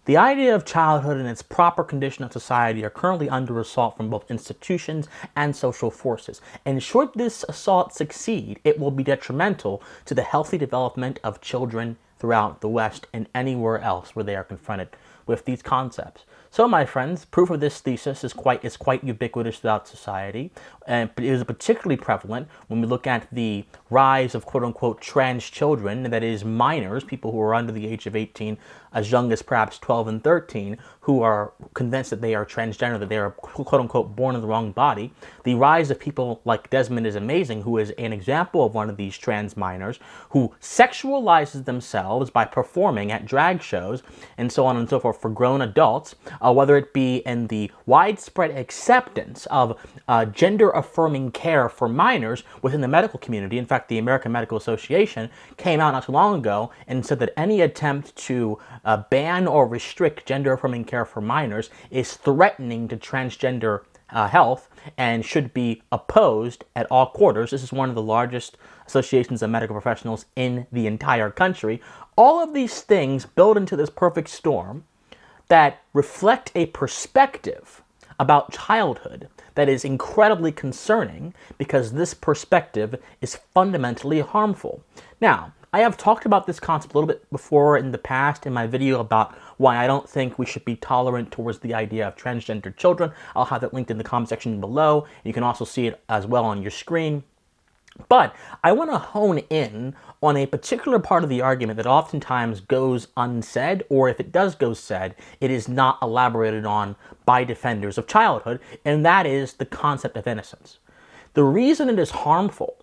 The idea of childhood and its proper condition of society are currently under assault from both institutions and social forces. And should this assault succeed, it will be detrimental to the healthy development of children throughout the West and anywhere else where they are confronted with these concepts. So, my friends, proof of this thesis is quite ubiquitous throughout society, and it is particularly prevalent when we look at the rise of quote-unquote trans children, that is, minors, people who are under the age of 18, as young as perhaps 12 and 13, who are convinced that they are transgender, that they are quote-unquote born in the wrong body. The rise of people like Desmond is Amazing, who is an example of one of these trans minors, who sexualizes themselves by performing at drag shows and so on and so forth for grown adults, whether it be in the widespread acceptance of gender-affirming care for minors within the medical community. In fact, the American Medical Association came out not too long ago and said that any attempt to ban or restrict gender-affirming care for minors is threatening to transgender health and should be opposed at all quarters. This is one of the largest associations of medical professionals in the entire country. All of these things build into this perfect storm that reflect a perspective about childhood that is incredibly concerning, because this perspective is fundamentally harmful. Now, I have talked about this concept a little bit before in the past in my video about why I don't think we should be tolerant towards the idea of transgender children. I'll have that linked in the comment section below. You can also see it as well on your screen. But I want to hone in on a particular part of the argument that oftentimes goes unsaid, or if it does go said, it is not elaborated on by defenders of childhood, and that is the concept of innocence. The reason it is harmful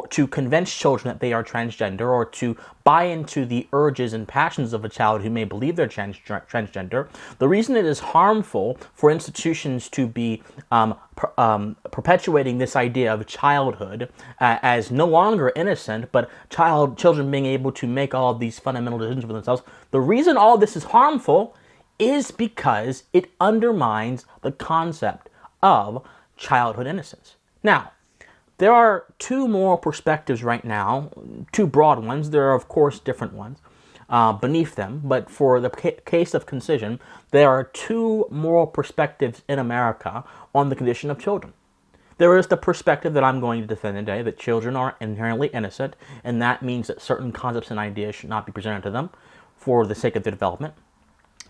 to convince children that they are transgender, or to buy into the urges and passions of a child who may believe they're transgender, the reason it is harmful for institutions to be perpetuating this idea of childhood as no longer innocent, but children being able to make all of these fundamental decisions for themselves, the reason all this is harmful is because it undermines the concept of childhood innocence. Now, there are two moral perspectives right now, two broad ones. There are, of course, different ones beneath them, but for the case of concision, there are two moral perspectives in America on the condition of children. There is the perspective that I'm going to defend today, that children are inherently innocent, and that means that certain concepts and ideas should not be presented to them for the sake of their development.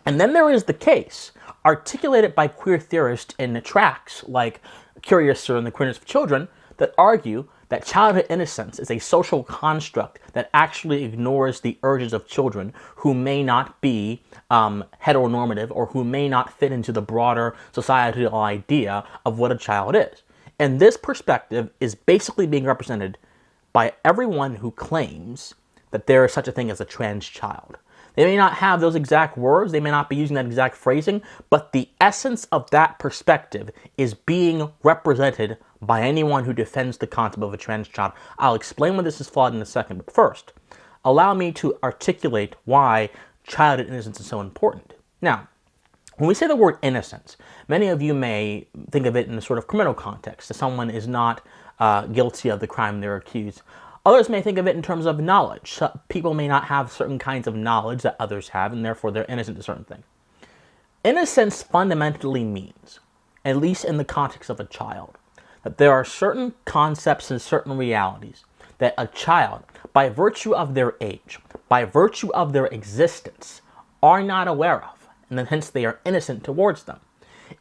And then there is the case, articulated by queer theorists in tracts like Curious Sir and the Queerness of Children, that argue that childhood innocence is a social construct that actually ignores the urges of children who may not be heteronormative, or who may not fit into the broader societal idea of what a child is. And this perspective is basically being represented by everyone who claims that there is such a thing as a trans child. They may not have those exact words, they may not be using that exact phrasing, but the essence of that perspective is being represented by anyone who defends the concept of a trans child. I'll explain why this is flawed in a second, but first, allow me to articulate why childhood innocence is so important. Now, when we say the word innocence, many of you may think of it in a sort of criminal context, that someone is not guilty of the crime they're accused. Others may think of it in terms of knowledge. So people may not have certain kinds of knowledge that others have, and therefore they're innocent to certain things. Innocence fundamentally means, at least in the context of a child, that there are certain concepts and certain realities that a child, by virtue of their age, by virtue of their existence, are not aware of, and then hence they are innocent towards them.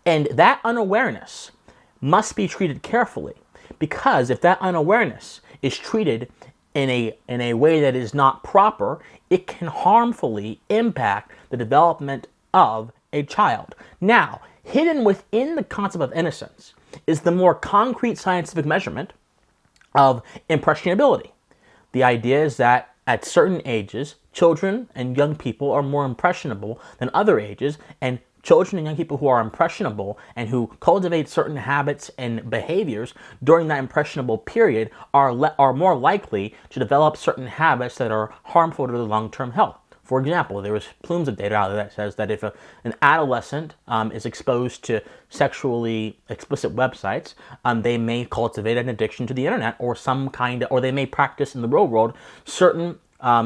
And that unawareness must be treated carefully, because if that unawareness is treated in a way that is not proper, it can harmfully impact the development of a child. Now, hidden within the concept of innocence is the more concrete scientific measurement of impressionability. The idea is that at certain ages, children and young people are more impressionable than other ages, and children and young people who are impressionable and who cultivate certain habits and behaviors during that impressionable period are more likely to develop certain habits that are harmful to their long-term health. For example, there is plumes of data out there that says that if an adolescent is exposed to sexually explicit websites, they may cultivate an addiction to the internet, or or they may practice in the real world certain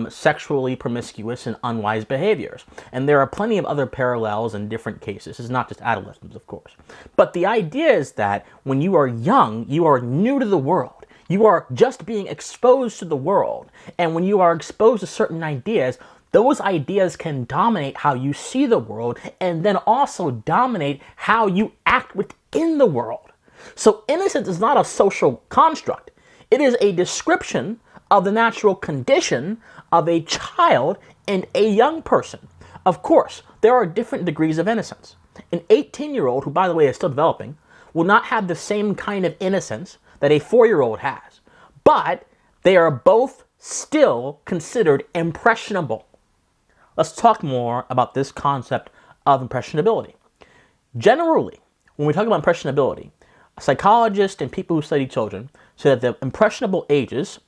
sexually promiscuous and unwise behaviors. And there are plenty of other parallels in different cases. It's not just adolescents, of course. But the idea is that when you are young, you are new to the world. You are just being exposed to the world. And when you are exposed to certain ideas, those ideas can dominate how you see the world and then also dominate how you act within the world. So innocence is not a social construct. It is a description of the natural condition of a child and a young person. Of course, there are different degrees of innocence. An 18-year-old, who by the way is still developing, will not have the same kind of innocence that a 4-year-old has. But they are both still considered impressionable. Let's talk more about this concept of impressionability. Generally, when we talk about impressionability, psychologists and people who study children say that the impressionable ages,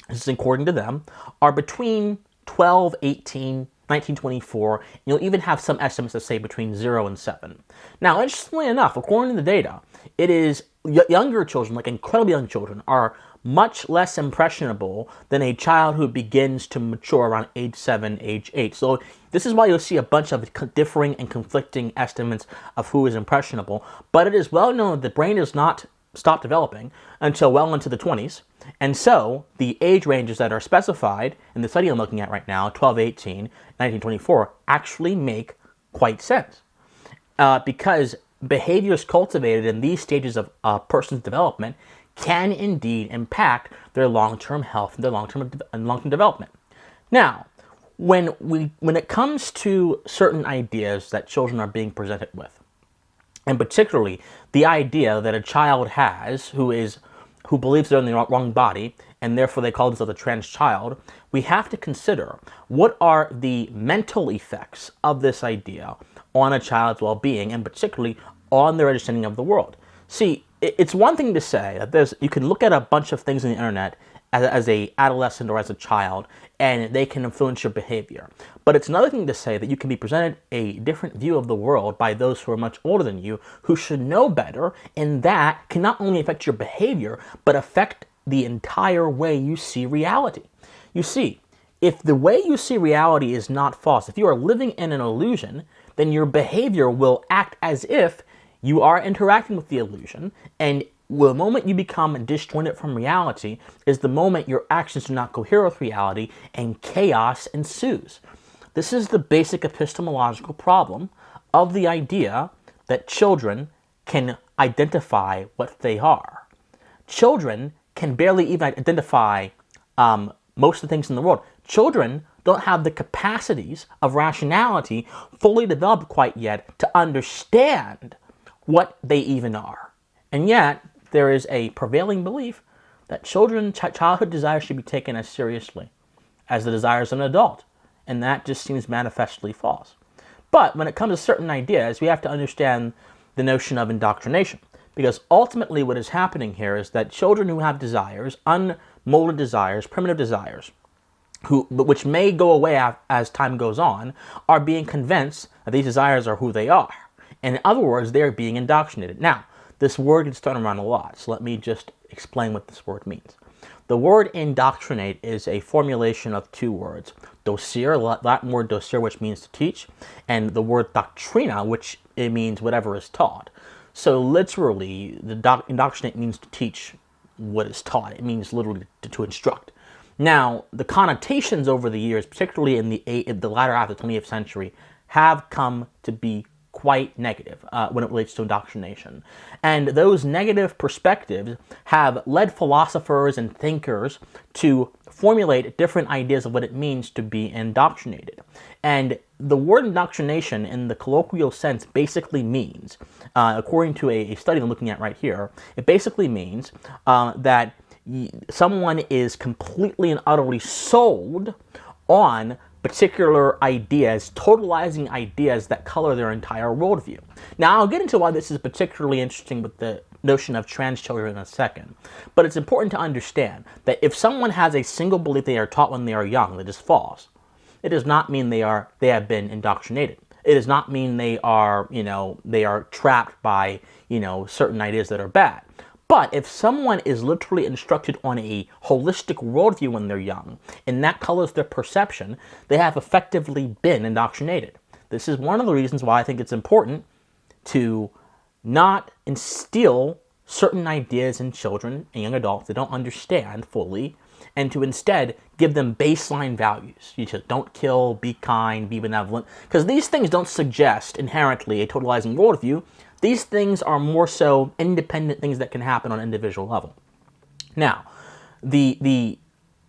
this is according to them, are between 12, 18, 19, 24. You'll even have some estimates that say between 0 and 7. Now, interestingly enough, according to the data, it is younger children, like incredibly young children, are much less impressionable than a child who begins to mature around age 7, age 8. So this is why you'll see a bunch of differing and conflicting estimates of who is impressionable. But it is well known that the brain does not stop developing until well into the 20s. And so the age ranges that are specified in the study I'm looking at right now, 12, 18, 19, 24, actually make quite sense. Because behaviors cultivated in these stages of a person's development can indeed impact their long-term health and their long-term development. Now, when it comes to certain ideas that children are being presented with, and particularly the idea that a child has who believes they're in the wrong body, and therefore they call themselves a trans child, we have to consider what are the mental effects of this idea on a child's well-being, and particularly on their understanding of the world. See, it's one thing to say that you can look at a bunch of things on the internet as a adolescent or as a child, and they can influence your behavior. But it's another thing to say that you can be presented a different view of the world by those who are much older than you, who should know better, and that can not only affect your behavior, but affect the entire way you see reality. You see, if the way you see reality is not false, if you are living in an illusion, then your behavior will act as if you are interacting with the illusion, and the moment you become disjointed from reality is the moment your actions do not cohere with reality and chaos ensues. This is the basic epistemological problem of the idea that children can identify what they are. Children can barely even identify most of the things in the world. Children don't have the capacities of rationality fully developed quite yet to understand what they even are. And yet, there is a prevailing belief that childhood desires should be taken as seriously as the desires of an adult. And that just seems manifestly false. But when it comes to certain ideas, we have to understand the notion of indoctrination. Because ultimately what is happening here is that children who have desires, unmolded desires, primitive desires, which may go away as time goes on, are being convinced that these desires are who they are. In other words, they are being indoctrinated. Now, this word gets thrown around a lot, so let me just explain what this word means. The word indoctrinate is a formulation of two words. Docere, Latin word docere, which means to teach, and the word doctrina, which it means whatever is taught. So literally, indoctrinate means to teach what is taught. It means literally to instruct. Now, the connotations over the years, particularly in the latter half of the 20th century, have come to be quite negative when it relates to indoctrination. And those negative perspectives have led philosophers and thinkers to formulate different ideas of what it means to be indoctrinated. And the word indoctrination in the colloquial sense basically means, according to a study I'm looking at right here, it basically means that someone is completely and utterly sold on particular ideas, totalizing ideas that color their entire worldview. Now, I'll get into why this is particularly interesting with the notion of trans children in a second. But it's important to understand that if someone has a single belief they are taught when they are young that is false, it does not mean they have been indoctrinated. It does not mean they are trapped by, certain ideas that are bad. But if someone is literally instructed on a holistic worldview when they're young, and that colors their perception, they have effectively been indoctrinated. This is one of the reasons why I think it's important to not instill certain ideas in children and young adults they don't understand fully, and to instead give them baseline values. You just don't kill, be kind, be benevolent, because these things don't suggest inherently a totalizing worldview. These things are more so independent things that can happen on an individual level. Now, the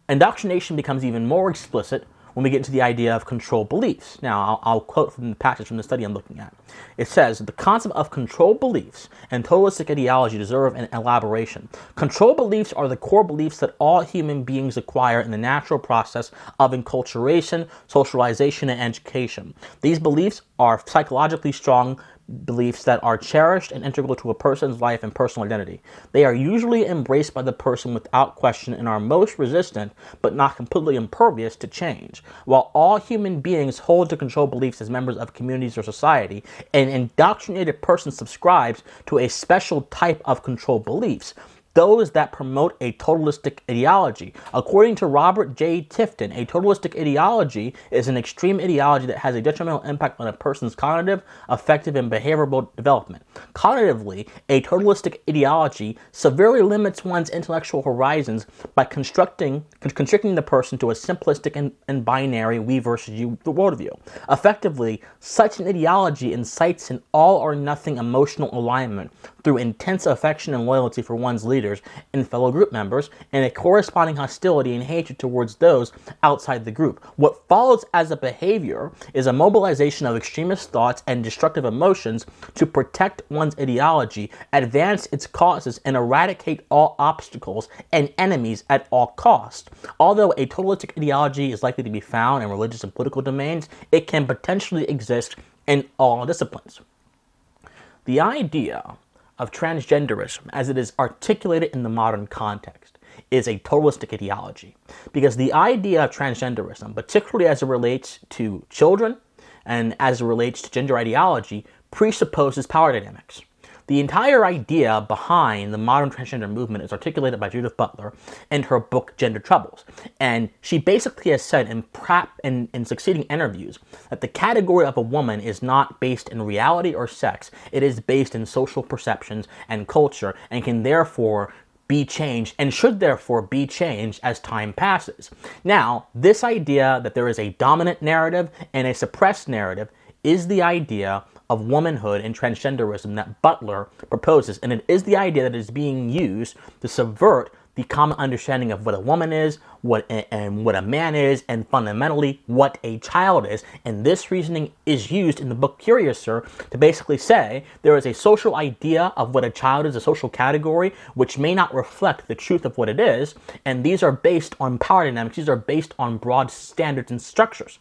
indoctrination becomes even more explicit when we get into the idea of controlled beliefs. Now, I'll quote from the passage from the study I'm looking at. It says, the concept of controlled beliefs and totalistic ideology deserve an elaboration. Controlled beliefs are the core beliefs that all human beings acquire in the natural process of enculturation, socialization, and education. These beliefs are psychologically strong beliefs that are cherished and integral to a person's life and personal identity. They are usually embraced by the person without question and are most resistant, but not completely impervious to change. While all human beings hold to controlled beliefs as members of communities or society, an indoctrinated person subscribes to a special type of controlled beliefs, those that promote a totalistic ideology. According to Robert J. Tifton, a totalistic ideology is an extreme ideology that has a detrimental impact on a person's cognitive, affective, and behavioral development. Cognitively, a totalistic ideology severely limits one's intellectual horizons by constricting the person to a simplistic and binary we versus you worldview. Effectively, such an ideology incites an all-or-nothing emotional alignment through intense affection and loyalty for one's leaders and fellow group members, and a corresponding hostility and hatred towards those outside the group. What follows as a behavior is a mobilization of extremist thoughts and destructive emotions to protect one's ideology, advance its causes, and eradicate all obstacles and enemies at all costs. Although a totalistic ideology is likely to be found in religious and political domains, it can potentially exist in all disciplines. The idea of transgenderism, as it is articulated in the modern context, is a totalistic ideology. Because the idea of transgenderism, particularly as it relates to children and as it relates to gender ideology, presupposes power dynamics. The entire idea behind the modern transgender movement is articulated by Judith Butler in her book Gender Troubles. And she basically has said in succeeding interviews that the category of a woman is not based in reality or sex. It is based in social perceptions and culture, and can therefore be changed and should therefore be changed as time passes. Now, this idea that there is a dominant narrative and a suppressed narrative is the idea of womanhood and transgenderism that Butler proposes, and it is the idea that is being used to subvert the common understanding of what a woman is, what a man is, and fundamentally what a child is. And this reasoning is used in the book Curiouser to basically say there is a social idea of what a child is, a social category, which may not reflect the truth of what it is, and these are based on power dynamics. These are based on broad standards and structures.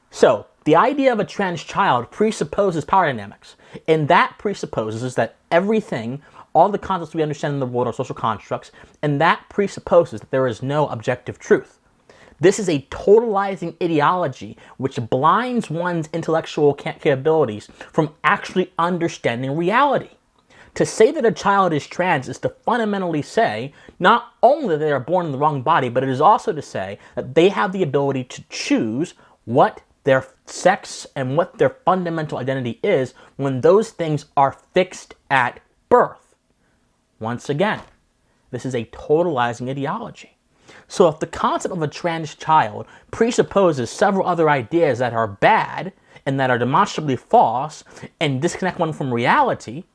So, the idea of a trans child presupposes power dynamics, and that presupposes that everything, all the concepts we understand in the world are social constructs, and that presupposes that there is no objective truth. This is a totalizing ideology which blinds one's intellectual capabilities from actually understanding reality. To say that a child is trans is to fundamentally say not only that they are born in the wrong body, but it is also to say that they have the ability to choose what their sex and what their fundamental identity is when those things are fixed at birth. Once again, this is a totalizing ideology. So if the concept of a trans child presupposes several other ideas that are bad and that are demonstrably false and disconnect one from reality,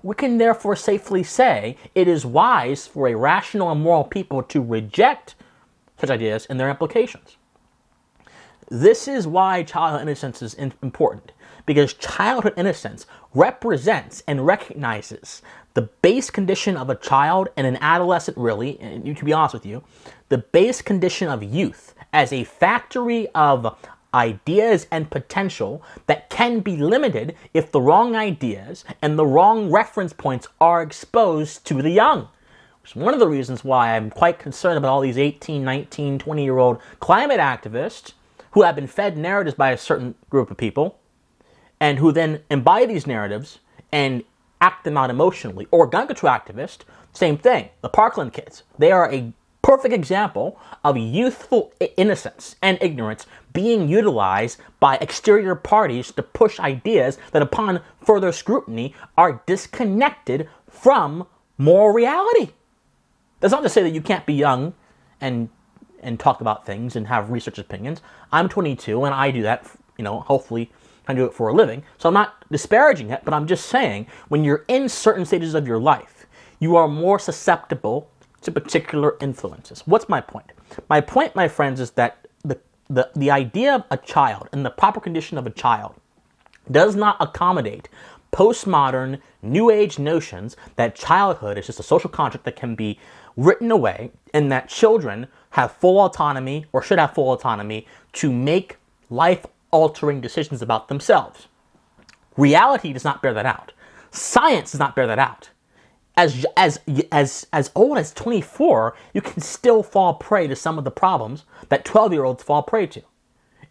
we can therefore safely say it is wise for a rational and moral people to reject such ideas and their implications. This is why childhood innocence is important, because childhood innocence represents and recognizes the base condition of a child and an adolescent, really, and to be honest with you, the base condition of youth as a factory of ideas and potential that can be limited if the wrong ideas and the wrong reference points are exposed to the young. Which is one of the reasons why I'm quite concerned about all these 18, 19, 20-year-old climate activists who have been fed narratives by a certain group of people and who then embody these narratives and act them out emotionally, or gun control activists Same thing, the Parkland kids. They are a perfect example of youthful innocence and ignorance being utilized by exterior parties to push ideas that upon further scrutiny are disconnected from moral reality. That's not to say that you can't be young and talk about things and have research opinions. I'm 22 and I do that, hopefully I do it for a living. So I'm not disparaging it, but I'm just saying when you're in certain stages of your life, you are more susceptible to particular influences. What's my point? My point, my friends, is that the idea of a child and the proper condition of a child does not accommodate postmodern, new age notions that childhood is just a social contract that can be written away and that children have full autonomy or should have full autonomy to make life-altering decisions about themselves. Reality does not bear that out. Science does not bear that out. As old as 24, you can still fall prey to some of the problems that 12-year-olds fall prey to.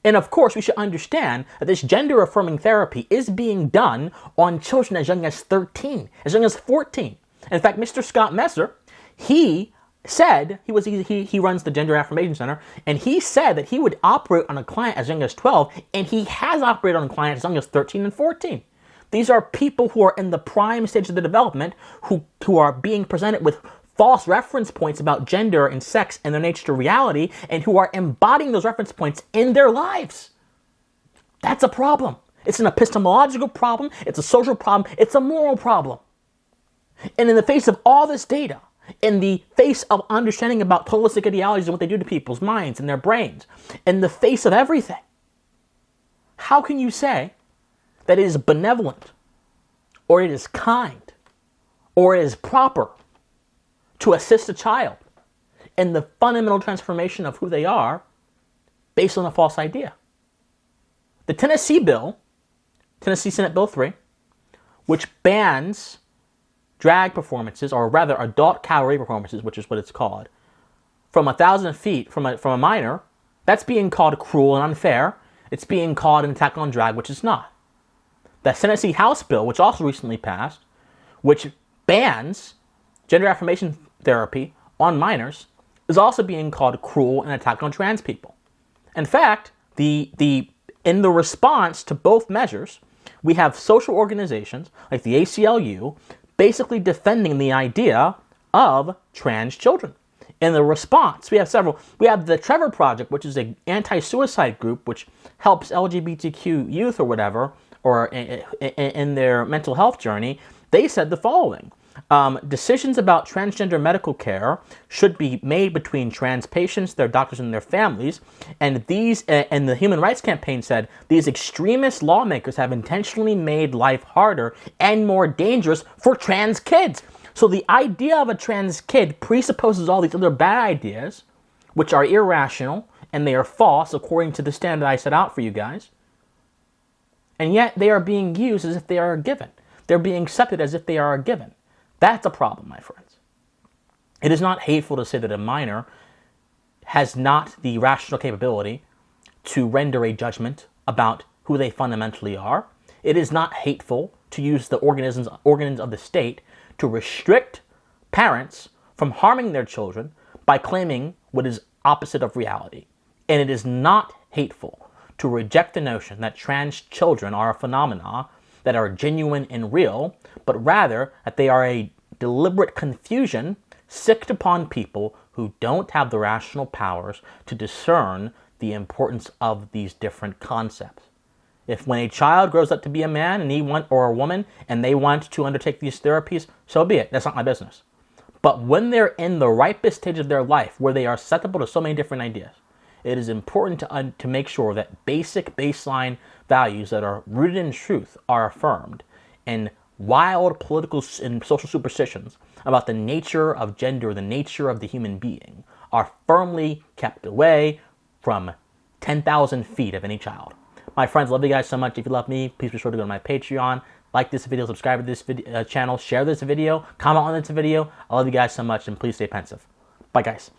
And of course, we should understand that this gender-affirming therapy is being done on children as young as 13, as young as 14. In fact, Mr. Scott Messer, he said, he runs the Gender Affirmation Center, and he said that he would operate on a client as young as 12, and he has operated on a client as young as 13 and 14. These are people who are in the prime stage of the development who are being presented with false reference points about gender and sex and their nature to reality, and who are embodying those reference points in their lives. That's a problem. It's an epistemological problem, it's a social problem, it's a moral problem. And in the face of all this data, in the face of understanding about holistic ideologies and what they do to people's minds and their brains, in the face of everything, how can you say that it is benevolent, or it is kind, or it is proper to assist a child in the fundamental transformation of who they are based on a false idea? The Tennessee bill, Tennessee Senate Bill 3, which bans drag performances, or rather adult cabaret performances, which is what it's called, from 1,000 feet from a minor, that's being called cruel and unfair. It's being called an attack on drag, which is not. The Tennessee House bill, which also recently passed, which bans gender affirmation therapy on minors, is also being called cruel and an attack on trans people. In fact, in the response to both measures, we have social organizations like the ACLU basically defending the idea of trans children. In the response, we have several. We have the Trevor Project, which is an anti-suicide group which helps LGBTQ youth or whatever, or in their mental health journey. They said the following: decisions about transgender medical care should be made between trans patients, their doctors, and their families. And and the Human Rights Campaign said these extremist lawmakers have intentionally made life harder and more dangerous for trans kids. So the idea of a trans kid presupposes all these other bad ideas, which are irrational and they are false according to the standard I set out for you guys. And yet they are being used as if they are a given. They're being accepted as if they are a given. That's a problem, my friends. It is not hateful to say that a minor has not the rational capability to render a judgment about who they fundamentally are. It is not hateful to use the organs of the state to restrict parents from harming their children by claiming what is opposite of reality. And it is not hateful to reject the notion that trans children are a phenomena that are genuine and real, but rather that they are a deliberate confusion sicked upon people who don't have the rational powers to discern the importance of these different concepts. If when a child grows up to be a man or a woman and they want to undertake these therapies, so be it. That's not my business. But when they're in the ripest stage of their life, where they are susceptible to so many different ideas, it is important to make sure that basic baseline values that are rooted in truth are affirmed, and wild political and social superstitions about the nature of gender, the nature of the human being, are firmly kept away from 10,000 feet of any child. My friends, love you guys so much. If you love me, please be sure to go to my Patreon, like this video, subscribe to this channel, share this video, comment on this video. I love you guys so much, and please stay pensive. Bye, guys.